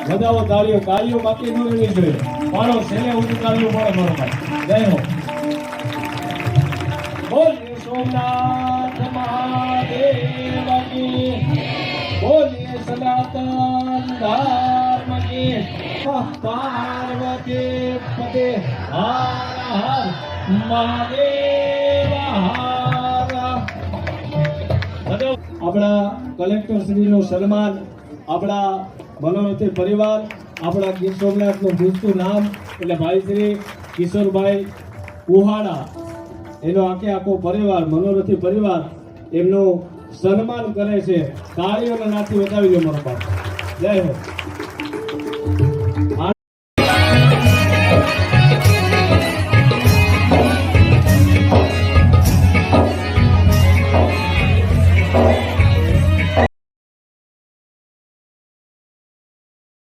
બધાઓ તાળીઓ તાળીઓ બાકી ન રહેવી જોઈએ મારો છેલ્લે ઊંચી તાળીઓ પડે મારો ભાઈ જય હો બોલીએ સોમનાથ મહાદેવ કી બોલીએ સનાતન ધર્મ કી પાર્વતી પતે હર હર મહાદેવ હર આપણા કલેક્ટર શ્રીનું સન્માન આપણા મનોરથી પરિવાર આપણા ગીર સોમનાથનું પૂછતું નામ એટલે ભાઈ શ્રી કિશોરભાઈ કુહાડા એનો આખો પરિવાર મનોરથી પરિવાર એમનું સન્માન કરે છે તાળીઓના નાથી વધાવી દો મારો બાપ જય હો